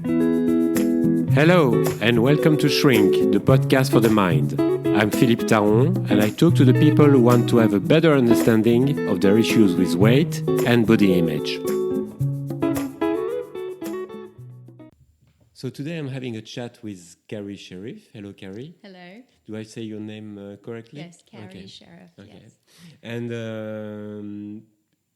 Hello, and welcome to Shrink, the podcast for the mind. I'm Philippe, and I talk to the people who want to have a better understanding of their issues with weight and body image. So today I'm having a chat with Carrie Sherriff. Hello, Carrie. Hello. Do I say your name correctly? Yes, Carrie Sherriff. Okay. Yes. And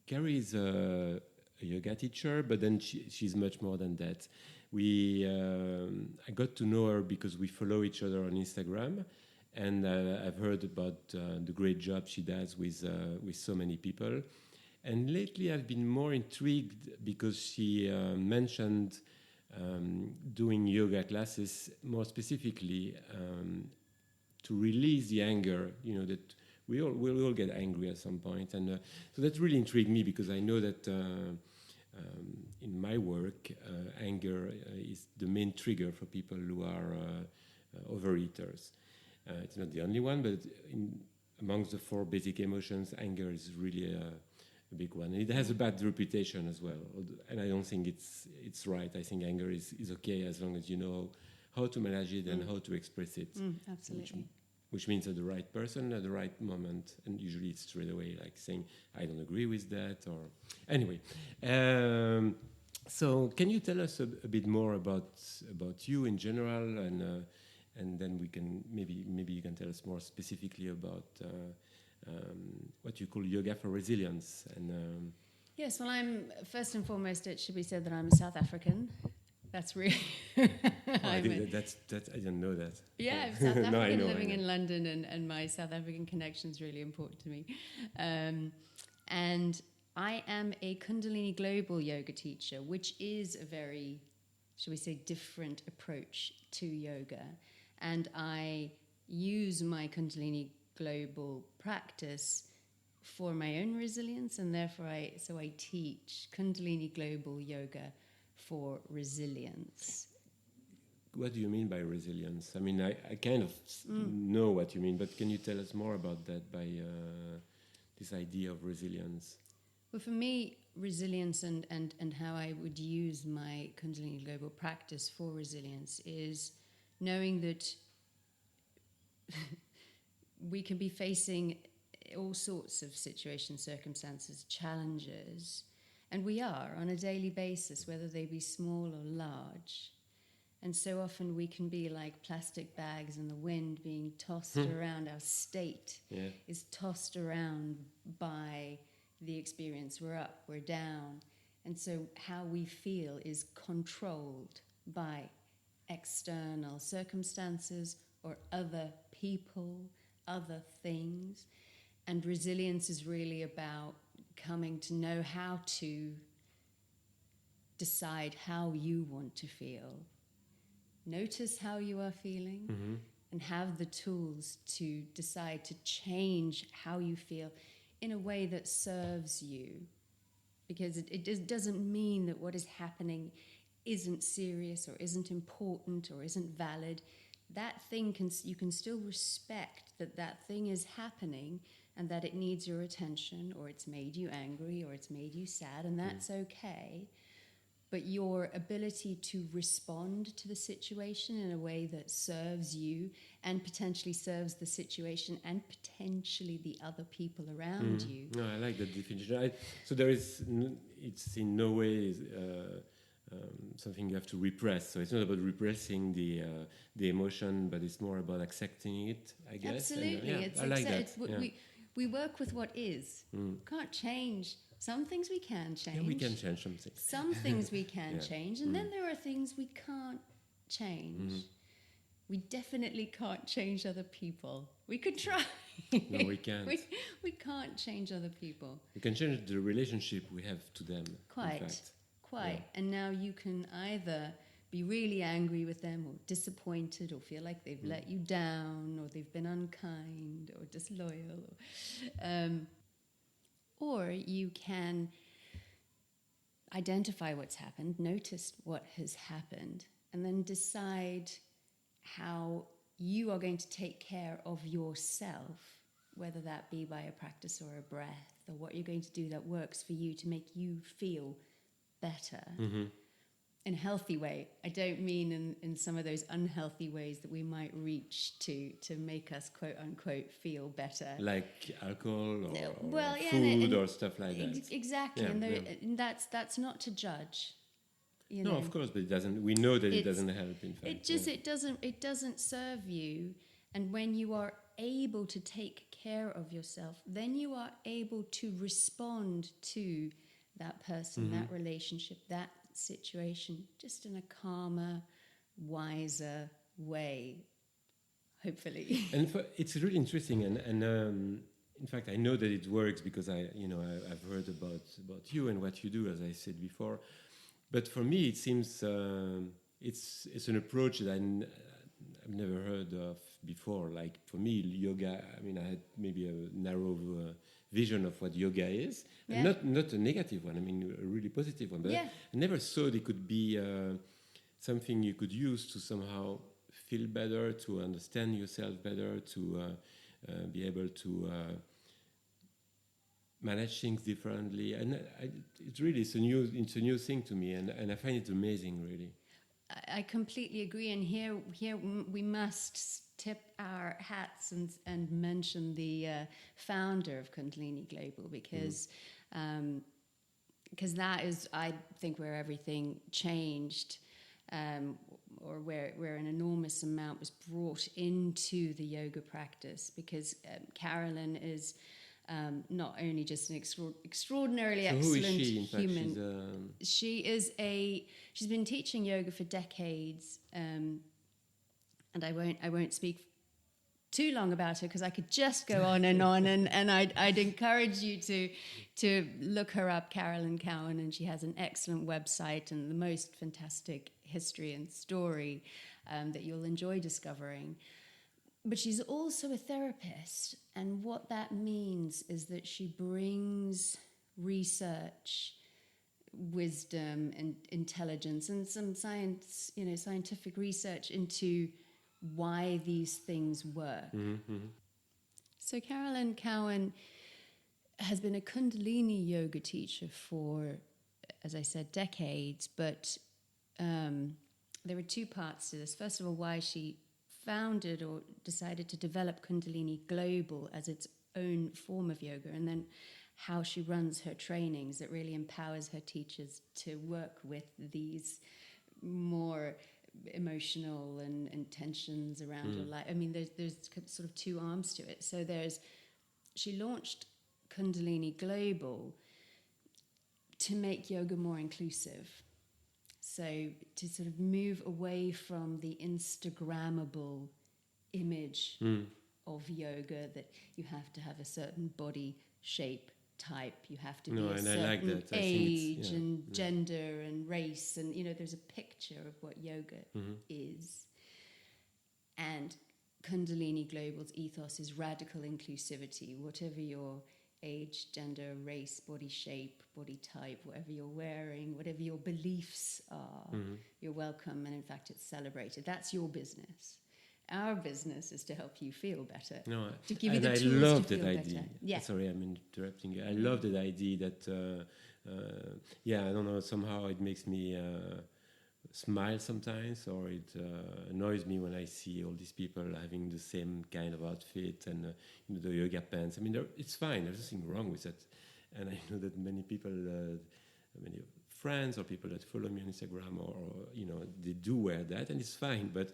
Carrie is a yoga teacher, but then she's much more than that. I got to know her because we follow each other on Instagram, and I've heard about the great job she does with so many people. And lately I've been more intrigued because she mentioned doing yoga classes, more specifically to release the anger, that we'll all get angry at some point. And so that really intrigued me because I know that in my work, anger is the main trigger for people who are overeaters. It's not the only one, but amongst the four basic emotions, anger is really a big one. And it has a bad reputation as well, and I don't think it's right. I think anger is okay as long as you know how to manage it and how to express it. Absolutely. Which means at the right person at the right moment, and usually it's straight away, like saying, I don't agree with that, or... Anyway, so can you tell us a bit more about you in general, and then we can, maybe you can tell us more specifically about what you call yoga for resilience. And Yes, well, I'm, first and foremost, it should be said that I'm a South African. That's really... I didn't know that. Yeah, I'm South African, No, I know. In London, and my South African connection is really important to me. And I am a Kundalini Global Yoga Teacher, which is a very, shall we say, different approach to yoga. And I use my Kundalini Global practice for my own resilience, and therefore I teach Kundalini Global Yoga for resilience. What do you mean by resilience? I mean, I kind of know what you mean, but can you tell us more about that by this idea of resilience? Well, for me, resilience and how I would use my Kundalini Global practice for resilience is knowing that we can be facing all sorts of situations, circumstances, challenges, and we are on a daily basis, whether they be small or large. And so often we can be like plastic bags in the wind being tossed around. Our state is tossed around by the experience. We're up, we're down. And so how we feel is controlled by external circumstances or other people, other things. And resilience is really about coming to know how to decide how you want to feel. Notice how you are feeling and have the tools to decide to change how you feel in a way that serves you. Because it doesn't mean that what is happening isn't serious or isn't important or isn't valid. That thing you can still respect that thing is happening and that it needs your attention, or it's made you angry, or it's made you sad, and that's okay. But your ability to respond to the situation in a way that serves you and potentially serves the situation and potentially the other people around you. No, I like that definition. So it's in no way something you have to repress. So it's not about repressing the emotion, but it's more about accepting it, I guess. Absolutely. And, I like that. We work with what is. Can't change. Some things we can change. Yeah, we can change some things. Some things we can change. And then there are things we can't change. We definitely can't change other people. We could try. No, we can't. We can't change other people. We can change the relationship we have to them. Quite. Yeah. And now you can either be really angry with them or disappointed or feel like they've let you down or they've been unkind or disloyal. Or you can identify what's happened, notice what has happened, and then decide how you are going to take care of yourself, whether that be by a practice or a breath, or what you're going to do that works for you to make you feel better. in a healthy way. I don't mean in some of those unhealthy ways that we might reach to make us quote unquote feel better, like alcohol or well, yeah, food or stuff like that. Exactly, Yeah, and that's not to judge. You no, know, of course, but it doesn't. We know that it doesn't help. In fact, it doesn't serve you. And when you are able to take care of yourself, then you are able to respond to that person, that relationship, that situation, just in a calmer, wiser way, hopefully. And it's really interesting, and in fact, I know that it works because I've heard about you and what you do, as I said before. But for me, it seems it's an approach that I've never heard of before. Like for me, yoga. I mean, I had maybe a narrow vision of what yoga is, and not a negative one. I mean, a really positive one. But I never thought it could be something you could use to somehow feel better, to understand yourself better, to be able to manage things differently. And it's a new thing to me, and I find it amazing, really. I completely agree, and here we must tip our hats and mention the founder of Kundalini Global, because that is, I think, where everything changed, or where an enormous amount was brought into the yoga practice, because Carolyn is not only just an extraordinarily excellent who is she, in fact? human. She's been teaching yoga for decades, and I won't speak too long about her because I could just go on and on, and I'd encourage you to look her up, Carolyn Cowan, and she has an excellent website and the most fantastic history and story that you'll enjoy discovering. But she's also a therapist, and what that means is that she brings research, wisdom, and intelligence, and some science, scientific research into why these things work. So Carolyn Cowan has been a Kundalini yoga teacher for, as I said, decades, but there are two parts to this. First of all, why she founded or decided to develop Kundalini Global as its own form of yoga, and then how she runs her trainings that really empowers her teachers to work with these more emotional and tensions around your life. I mean, there's sort of two arms to it. So she launched Kundalini Global to make yoga more inclusive. So to sort of move away from the Instagrammable image of yoga, that you have to have a certain body shape type, you have to be a certain age and gender and race, and there's a picture of what yoga is. And Kundalini Global's ethos is radical inclusivity. Whatever your age, gender, race, body shape, body type, whatever you're wearing, whatever your beliefs are, you're welcome, and in fact it's celebrated. That's your business. Our business is to help you feel better. No, to give you the tools love to feel that idea. better. Yeah. Sorry, I'm interrupting you. I love that idea that, I don't know, somehow it makes me smile sometimes, or it annoys me when I see all these people having the same kind of outfit and the yoga pants. I mean, it's fine. There's nothing wrong with it. And I know that many people, many friends or people that follow me on Instagram, or they do wear that, and it's fine. But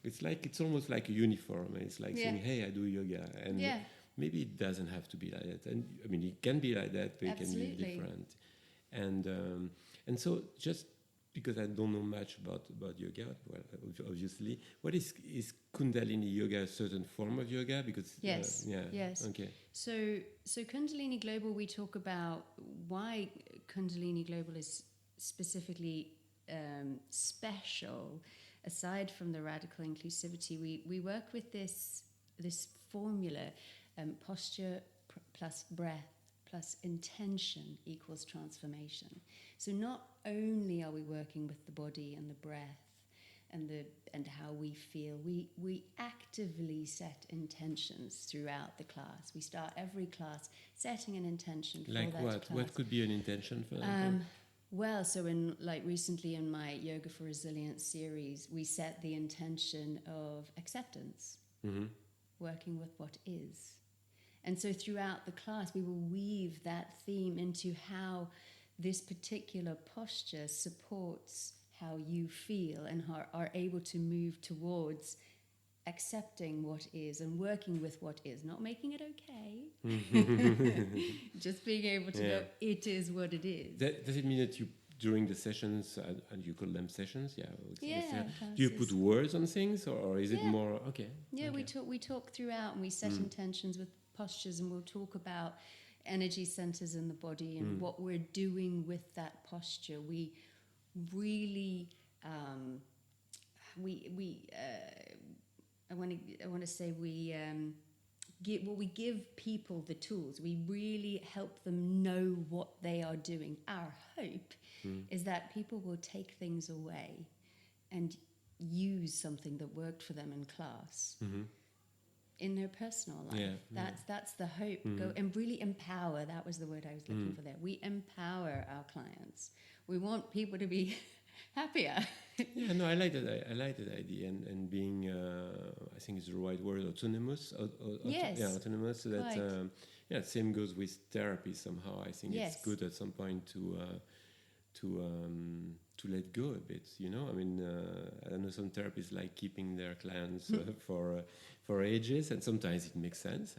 it's almost like a uniform. It's like saying, "Hey, I do yoga," and maybe it doesn't have to be like that. And I mean, it can be like that, but Absolutely. It can be different. And so just because I don't know much about yoga, well, obviously, what is Kundalini yoga? A certain form of yoga? Because yes. Okay. So Kundalini Global, we talk about why Kundalini Global is specifically special. Aside from the radical inclusivity, we work with this formula: posture plus breath plus intention equals transformation. So not only are we working with the body and the breath and how we feel, we actively set intentions throughout the class. We start every class setting an intention for like that what? class. What could be an intention for that? Well, so in like recently in my Yoga for Resilience series, we set the intention of acceptance, working with what is. And so throughout the class, we will weave that theme into how this particular posture supports how you feel and are able to move towards accepting what is and working with what is, not making it okay, just being able to go, it is what it is. Does it mean that you, during the sessions, and you call them sessions, Yeah, do you put words on things, or is it more, okay? Yeah, okay. we talk throughout, and we set intentions with postures, and we'll talk about energy centers in the body and what we're doing with that posture. We really, I want to say we give people the tools. We really help them know what they are doing. Our hope is that people will take things away and use something that worked for them in class in their personal life. That's the hope. Go and really empower. That was the word I was looking for there. We empower our clients. We want people to be happier. Yeah, no, I like that. I like that idea, and being, I think it's the right word, autonomous. Yes. Yeah, autonomous. So that, right. same goes with therapy somehow. I think it's good at some point to let go a bit. You know, I mean, I know some therapists like keeping their clients for ages, and sometimes it makes sense.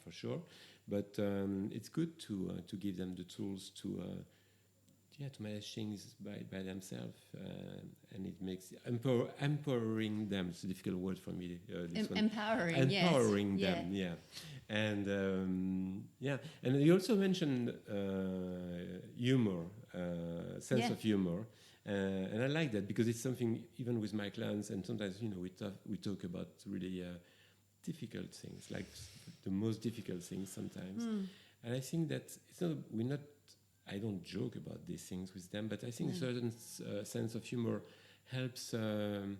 For sure. But it's good to give them the tools to manage things by themselves, and it makes empowering them. It's a difficult word for me. Empowering them, yeah. And and you also mentioned humor, sense of humor, and I like that because it's something even with my clients, and sometimes we talk about really difficult things, like the most difficult things sometimes, and I think that I don't joke about these things with them, but I think a certain sense of humor helps in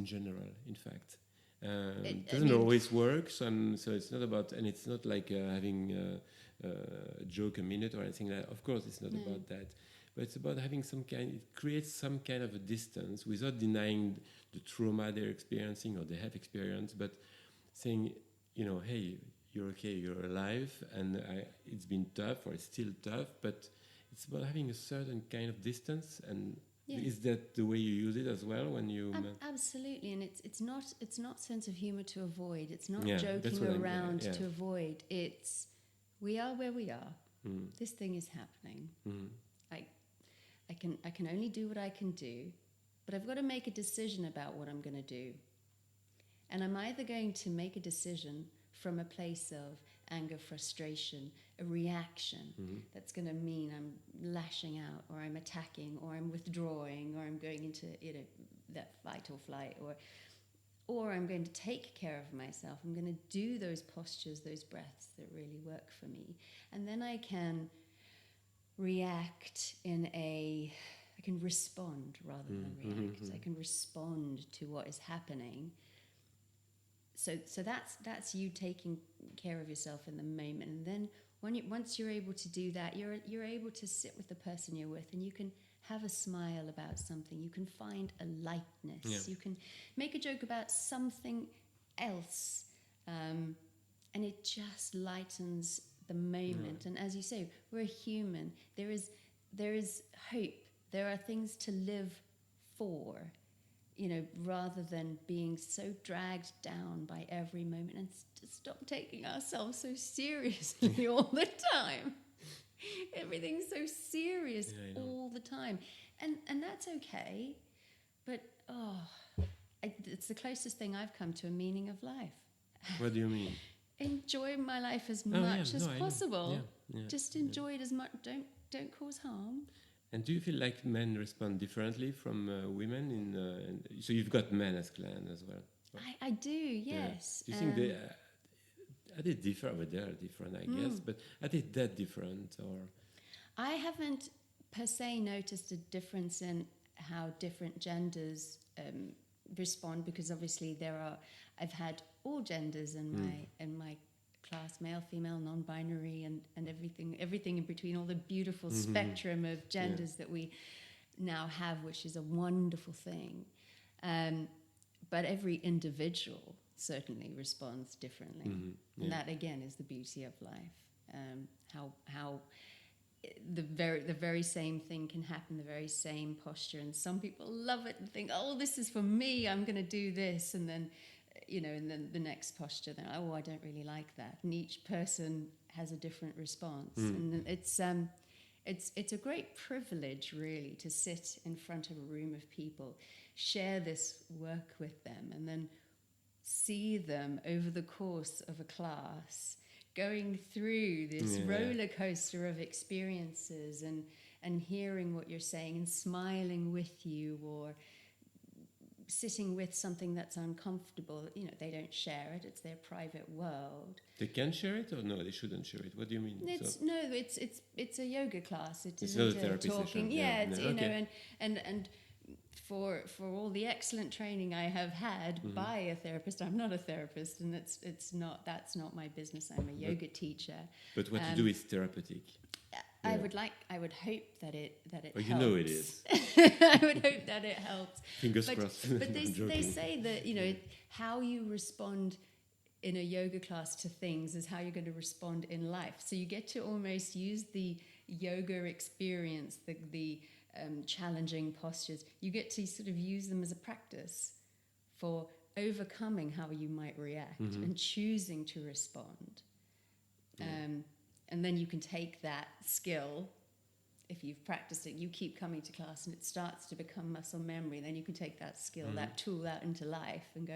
general, in fact. It doesn't always work, so it's not about, and it's not like having a joke a minute or anything like that. Of course, it's not about that, but it's about having it creates some kind of a distance without denying the trauma they're experiencing or they have experienced, but saying, hey, you're okay, you're alive, and it's been tough, or it's still tough, but it's about having a certain kind of distance. And is that the way you use it as well when you? Absolutely, and it's not sense of humor to avoid. It's not joking around to avoid. It's we are where we are. This thing is happening. I can only do what I can do, but I've got to make a decision about what I'm going to do, and I'm either going to make a decision from a place of anger, frustration, a reaction that's going to mean I'm lashing out, or I'm attacking, or I'm withdrawing, or I'm going into that fight or flight, or I'm going to take care of myself. I'm going to do those postures, those breaths that really work for me, and then I can react I can respond rather than react. I can respond to what is happening. So that's you taking care of yourself in the moment, and then once you're able to do that, you're able to sit with the person you're with, and you can have a smile about something. You can find a lightness. Yeah. You can make a joke about something else, and it just lightens the moment. And as you say, we're human. There is hope. There are things to live for. Rather than being so dragged down by every moment, and stop taking ourselves so seriously all the time. Everything's so serious all the time, and that's okay. But it's the closest thing I've come to a meaning of life. What do you mean? Enjoy my life as much as possible. Yeah. Just enjoy it as much. Don't cause harm. And do you feel like men respond differently from women? So you've got men as clients as well. I do, yes. Do you think are they different? Well, they are different, I guess. But are they that different, or? I haven't per se noticed a difference in how different genders respond, because obviously I've had all genders in my class, male, female, non-binary, and everything in between, all the beautiful spectrum of genders that we now have, which is a wonderful thing. But every individual certainly responds differently. And that, again, is the beauty of life. How the very same thing can happen, the very same posture, and some people love it and think, oh, this is for me, I'm going to do this, and then and then the next posture, then, oh, I don't really like that. And each person has a different response. And it's a great privilege, really, to sit in front of a room of people, share this work with them, and then see them over the course of a class going through this roller coaster of experiences, and hearing what you're saying and smiling with you, or sitting with something that's uncomfortable. They don't share it, it's their private world. They can share it, or no, they shouldn't share it? What do you mean? It's a yoga class. It's not a therapy talking session. And for all the excellent training I have had by a therapist, I'm not a therapist, and that's not my business. I'm a yoga teacher. But what you do is therapeutic. I would hope that it Oh, helps. It is. I would hope that it helps. Fingers crossed. But they say that how you respond in a yoga class to things is how you're going to respond in life. So you get to almost use the yoga experience, the challenging postures. You get to sort of use them as a practice for overcoming how you might react and choosing to respond. And then you can take that skill, if you've practiced it, you keep coming to class and it starts to become muscle memory, then you can take that skill, that tool out into life and go,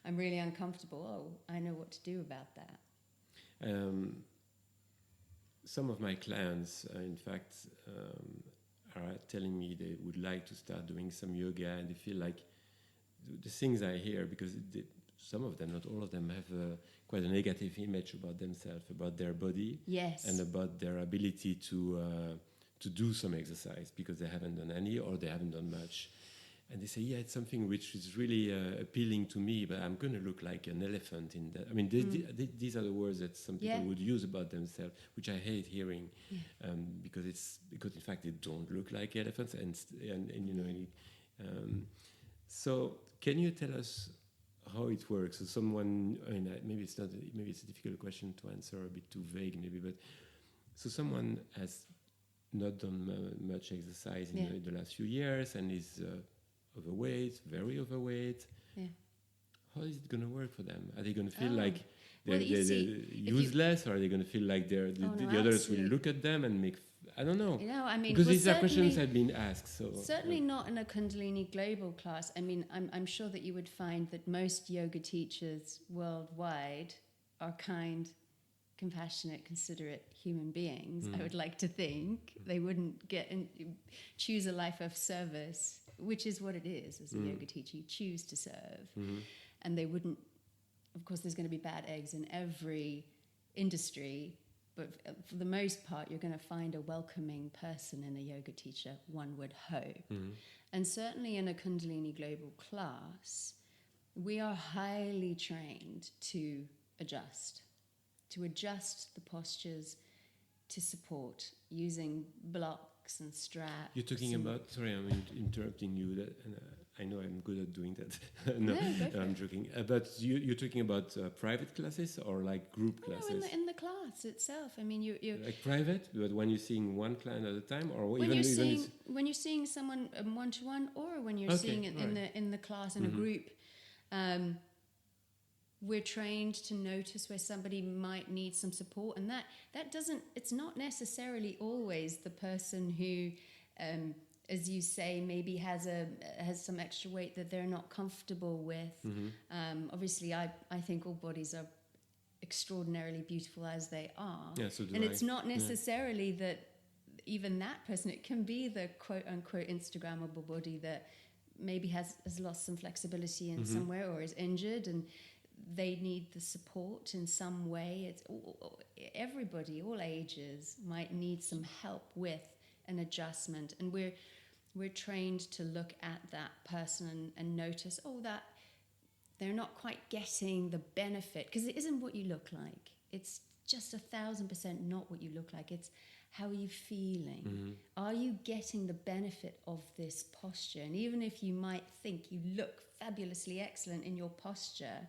I'm really uncomfortable. Oh, I know what to do about that. Some of my clients, in fact, are telling me they would like to start doing some yoga, and they feel like the things I hear, because some of them, not all of them, have quite a negative image about themselves, about their body, and about their ability to do some exercise, because they haven't done any or they haven't done much. And they say, yeah, it's something which is really appealing to me, but I'm going to look like an elephant in that. I mean, these are the words that some people would use about themselves, which I hate hearing, because in fact they don't look like elephants, so can you tell us how it works? So someone, maybe it's a difficult question to answer, a bit too vague maybe, but so someone has not done much exercise in the last few years and is overweight, very overweight. How is it going to work for them? Are they going to feel like they're useless, or are they going to feel like the others will look at them and make... I don't know. Because these are questions I've been asked. So certainly not in a Kundalini Global class. I mean, I'm sure that you would find that most yoga teachers worldwide are kind, compassionate, considerate human beings. I would like to think they wouldn't choose a life of service, which is what it is as a yoga teacher. You choose to serve, and they wouldn't. Of course, there's going to be bad eggs in every industry. But for the most part, you're going to find a welcoming person in a yoga teacher, one would hope. And certainly in a Kundalini Global class, we are highly trained to adjust the postures, to support using blocks and straps. You're talking about, sorry, I'm interrupting you, I know I'm good at doing that. No, I'm joking. But you're talking about private classes or like group classes? No, in the class itself. I mean, you like private, but when you're seeing one client at a time, or when you're seeing someone one-to-one, or when you're seeing it in the class in a group. We're trained to notice where somebody might need some support, and that doesn't. It's not necessarily always the person who, as you say, maybe has some extra weight that they're not comfortable with. Obviously, I think all bodies are extraordinarily beautiful as they are, and it's not necessarily that even that person. It can be the quote unquote Instagrammable body that maybe has lost some flexibility in somewhere, or is injured, and they need the support in some way. It's everybody, all ages, might need some help with an adjustment, and we're trained to look at that person and notice, that they're not quite getting the benefit, because it isn't what you look like. it's just 1,000% not what you look like. It's how are you feeling? Are you getting the benefit of this posture? And even if you might think you look fabulously excellent in your posture,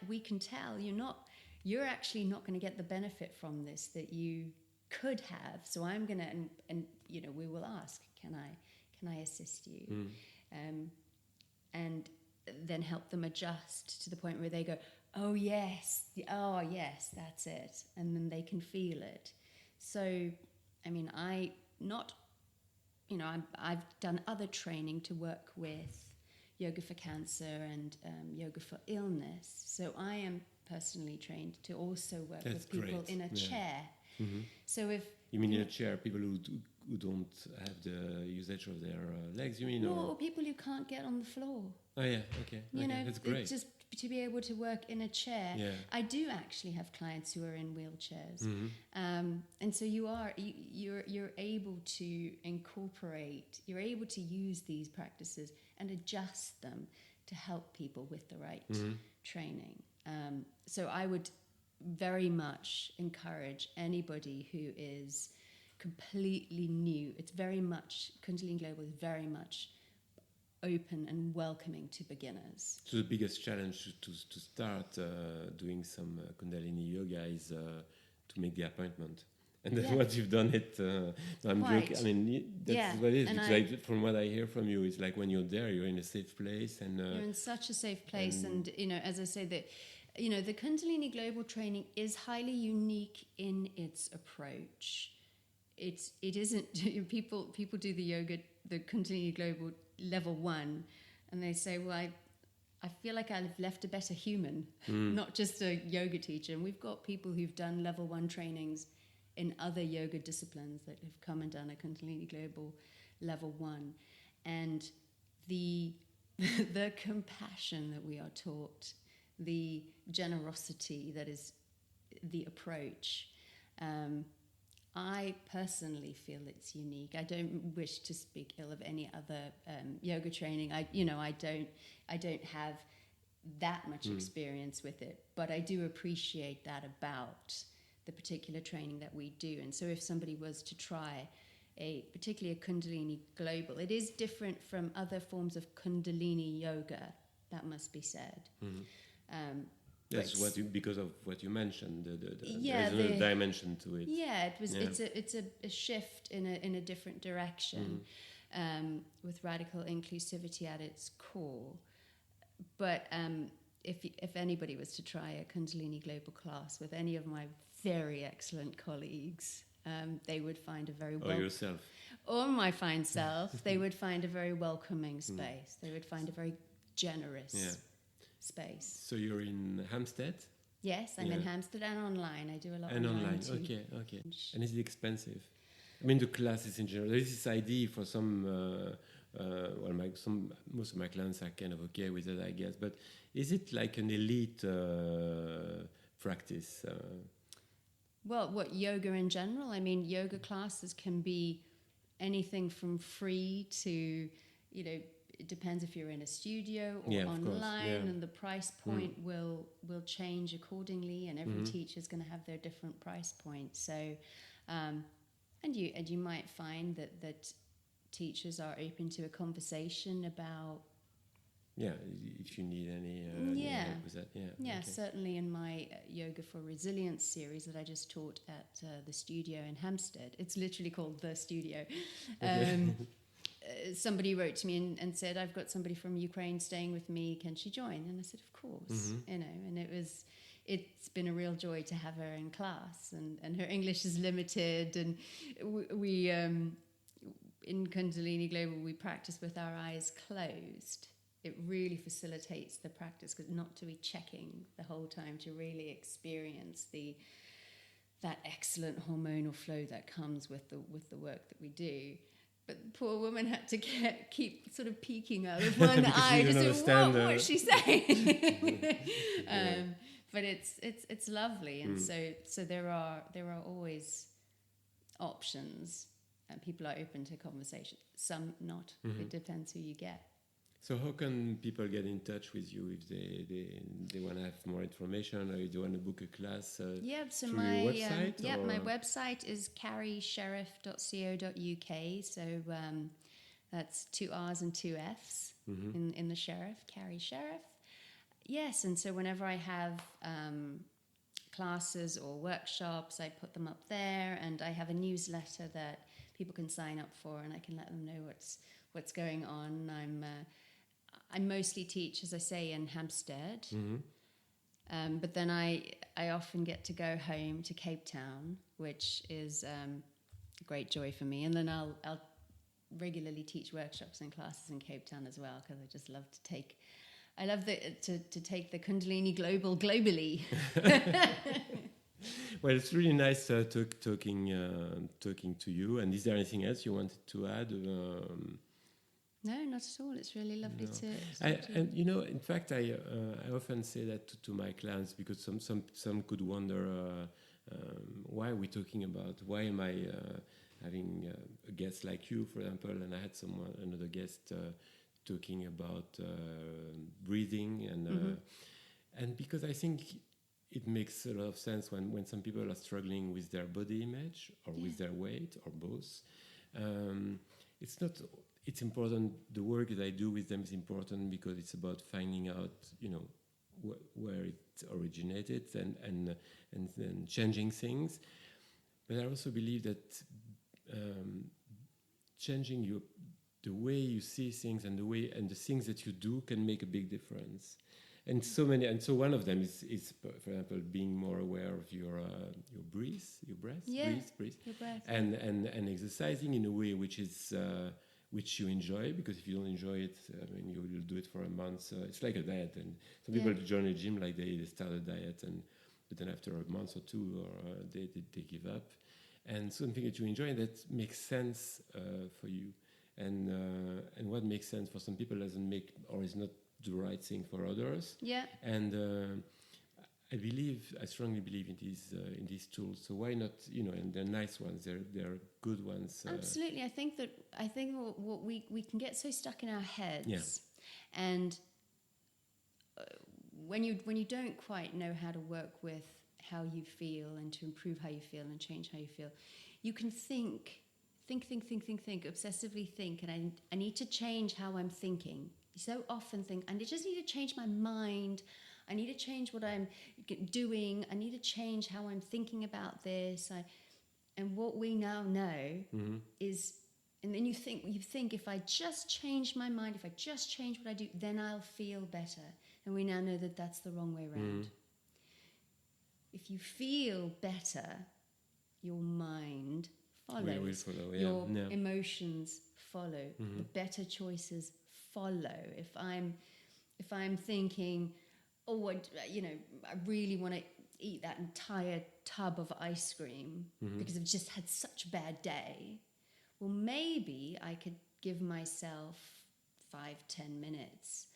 we can tell you're actually not going to get the benefit from this that you could have. So I'm going to, and we will ask, can I assist you? And then help them adjust to the point where they go, oh yes, that's it. And then they can feel it. So, I mean, I've done other training to work with yoga for cancer and yoga for illness. So I am personally trained to also work with people in a chair. So if you mean in a chair, people who don't have the usage of their legs, you mean? Or people who can't get on the floor. Oh yeah, okay. That's great. Just to be able to work in a chair. Yeah. I do actually have clients who are in wheelchairs, and so you're able to incorporate, you're able to use these practices and adjust them to help people with the right training. So I would very much encourage anybody who is completely new. It's very much, Kundalini Global is very much open and welcoming to beginners. So the biggest challenge to start doing some Kundalini yoga is to make the appointment. And that's what you've done it. I'm joking. I mean, that's what it is. It's like, from what I hear from you, it's like when you're there, you're in a safe place. And you're in such a safe place. And as I say, that the Kundalini Global training is highly unique in its approach. It isn't, people do the Kundalini Global level 1, and they say, well, I feel like I've left a better human, not just a yoga teacher. And we've got people who've done level 1 trainings in other yoga disciplines that have come and done a Kundalini Global level 1. And the compassion that we are taught, the generosity that is the approach, I personally feel it's unique. I don't wish to speak ill of any other yoga training. I don't have that much experience with it, but I do appreciate that about the particular training that we do. And so if somebody was to try particularly a Kundalini Global, it is different from other forms of Kundalini yoga, that must be said. That's because of what you mentioned. There's a dimension to it. Yeah, it was. Yeah. It's a shift in a different direction, with radical inclusivity at its core. But if anybody was to try a Kundalini Global class with any of my very excellent colleagues, they would find a very yourself, or my fine self, they would find a very welcoming space. They would find a very generous space. So you're in Hampstead? Yes, I'm in Hampstead and online. I do a lot online too. Okay. And is it expensive? I mean, the classes in general. There is this idea for some. Most of my clients are kind of okay with it, I guess. But is it like an elite practice? Well, what, yoga in general? I mean, yoga classes can be anything from free to, it depends if you're in a studio or online, and the price point will change accordingly, and every teacher is going to have their different price point. So, and you might find that teachers are open to a conversation about. Yeah, if you need any help with that. Yeah, certainly in my Yoga for Resilience series that I just taught at the studio in Hampstead. It's literally called The Studio. Somebody wrote to me and said, I've got somebody from Ukraine staying with me, can she join? And I said, of course, and it's been a real joy to have her in class, and her English is limited, and we in Kundalini Global, we practice with our eyes closed. It really facilitates the practice, because not to be checking the whole time, to really experience that excellent hormonal flow that comes with the work that we do. But the poor woman had to keep sort of peeking out of one eye to say, what's she saying? But it's lovely, and so there are always options, and people are open to conversation. Some not. It depends who you get. So how can people get in touch with you if they want to have more information, or if they want to book a class So through my your website? my website is carriesherriff.co.uk. So that's 2 R's and 2 F's in the Sherriff, Carrie Sherriff. Yes, and so whenever I have classes or workshops, I put them up there, and I have a newsletter that people can sign up for, and I can let them know what's going on. I mostly teach, as I say, in Hampstead, but then I often get to go home to Cape Town, which is a great joy for me. And then I'll regularly teach workshops and classes in Cape Town as well, because I just love to take. I love to take the Kundalini globally. Well, it's really nice talking to you. And is there anything else you wanted to add? No, not at all. It's really lovely to. And you know, in fact, I often say that to my clients, because some could wonder why are we talking about, why am I having a guest like you, for example, and I had another guest talking about breathing, and because I think it makes a lot of sense when some people are struggling with their body image or with their weight or both. It's important. The work that I do with them is important because it's about finding out, you know, where it originated and then changing things. But I also believe that changing the way you see things and the things that you do can make a big difference. And so one of them is for example, being more aware of your breath, and exercising in a way which is which you enjoy, because if you don't enjoy it, I mean, you'll do it for a month. It's like a diet, and some people join a gym, like they start a diet, but then after a month or two, they give up. And something that you enjoy that makes sense for you, and what makes sense for some people doesn't make, or is not the right thing for others. Yeah. And I strongly believe in these tools. So why not? You know, and they're nice ones. They're good ones. Absolutely. I think what we can get so stuck in our heads, and when you don't quite know how to work with how you feel and to improve how you feel and change how you feel, you can think, obsessively think, and I need to change how I'm thinking. You so often think, I just need to change my mind. I need to change what I'm doing. I need to change how I'm thinking about this. And what we now know is, and then you think, if I just change my mind, if I just change what I do, then I'll feel better. And we now know that that's the wrong way around. If you feel better, your mind follows. Your emotions follow. The better choices follow. If I'm thinking, oh, I really want to eat that entire tub of ice cream because I've just had such a bad day. Well, maybe I could give myself 5-10 minutes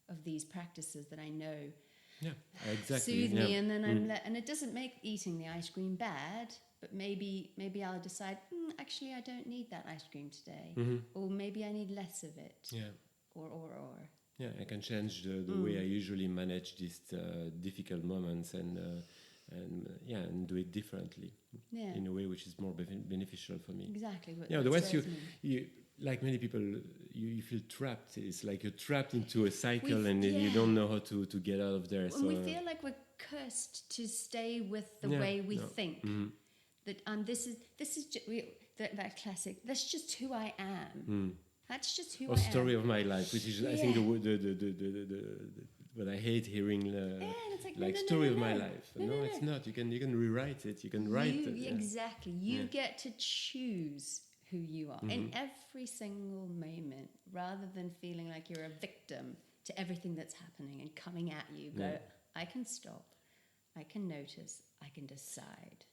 of these practices that I know soothe me, and then and it doesn't make eating the ice cream bad, but maybe I'll decide, actually I don't need that ice cream today, or maybe I need less of it, or. Yeah, I can change the way I usually manage these difficult moments, and do it differently in a way which is more beneficial for me. Exactly. Otherwise you like many people, you feel trapped. It's like you're trapped into a cycle, and you don't know how to get out of there. And we feel like we're cursed to stay with the way we think. That this is that classic. That's just who I am. That's just who I am. Story of my life, which is I think the what I hate hearing. It's story of my life. No, it's not. You can rewrite it. You can write it. Exactly. You get to choose who you are in every single moment, rather than feeling like you're a victim to everything that's happening and coming at you. Go, I can stop. I can notice. I can decide.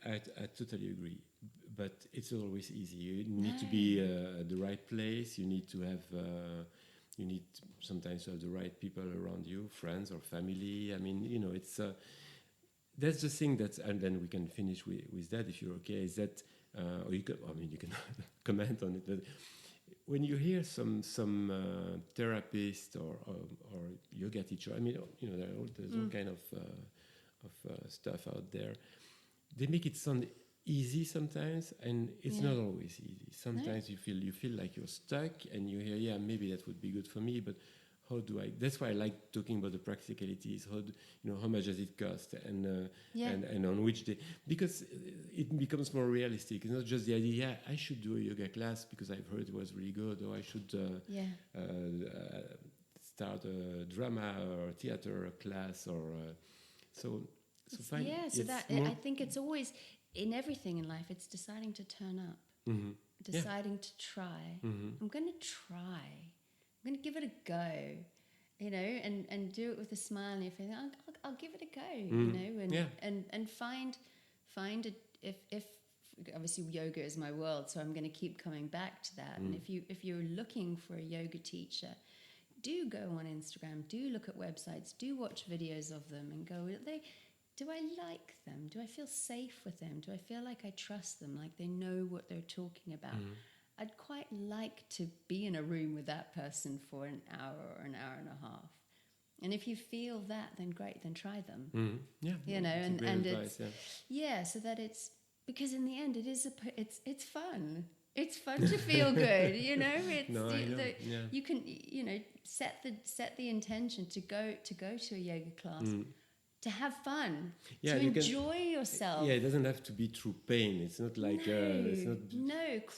I totally agree, but it's always easy. You need to be at the right place. You need to have. You need sometimes to have the right people around you, friends or family. I mean, it's. That's the thing and then we can finish with that if you're okay. Is that, or you can comment on it. But when you hear some therapist or yoga teacher, I mean, there's all kind of stuff out there. They make it sound easy sometimes, and it's not always easy. Sometimes you feel like you're stuck, and you hear, maybe that would be good for me, but how do I? That's why I like talking about the practicalities. How much does it cost, and on which day? Because it becomes more realistic. It's not just the idea. I should do a yoga class because I've heard it was really good, or I should start a drama or theater class, or so fine. Yeah, so that I think it's always in everything in life. It's deciding to turn up, deciding to try. I'm going to try. I'm going to give it a go, and do it with a smile on your face. I'll give it a go, and find it. If obviously yoga is my world, so I'm going to keep coming back to that. And if you're looking for a yoga teacher, do go on Instagram, do look at websites, do watch videos of them, and go, do I like them? Do I feel safe with them? Do I feel like I trust them? Like they know what they're talking about? I'd quite like to be in a room with that person for an hour or an hour and a half. And if you feel that, then great, then try them. Yeah, and advice, so that it's, because in the end it is it's fun. It's fun to feel good, You can set the intention to go to a yoga class. To have fun, to enjoy yourself. Yeah, it doesn't have to be through pain. It's not like It's not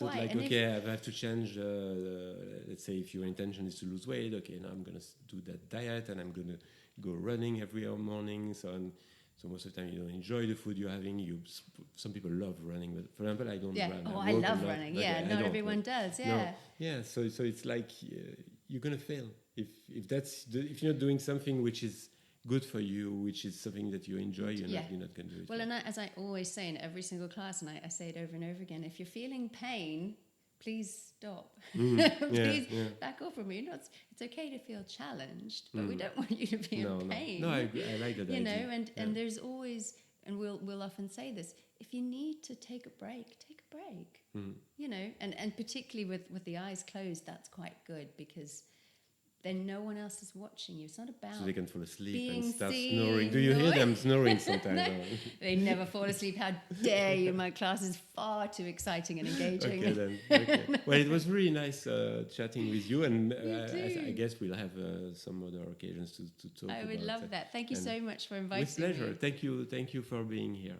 like, I have to change. Let's say if your intention is to lose weight, okay, now I'm going to do that diet, and I'm going to go running every morning. So most of the time you don't enjoy the food you're having. Some people love running, but for example, I don't run. I love running. Not everyone does. Yeah. No. Yeah. So it's like you're going to fail if you're not doing something which is good for you, which is something that you enjoy, you're not going to do it. Well, and as I always say in every single class, and I say it over and over again, if you're feeling pain, please stop. Please back off from me. It's okay to feel challenged, but we don't want you to be in pain. No, I agree. I like that idea. And there's always, and we'll often say this, if you need to take a break, take a break. And particularly with the eyes closed, that's quite good, because then no one else is watching you. It's not about so they can fall asleep being and start seen. snoring. Do you hear them snoring sometimes? No, they never fall asleep. How dare you? My class is far too exciting and engaging. Okay, then. Okay. Well, it was really nice chatting with you, and I guess we'll have some other occasions to talk about. I would love that. Thank you so much for inviting me. With pleasure. Thank you for being here.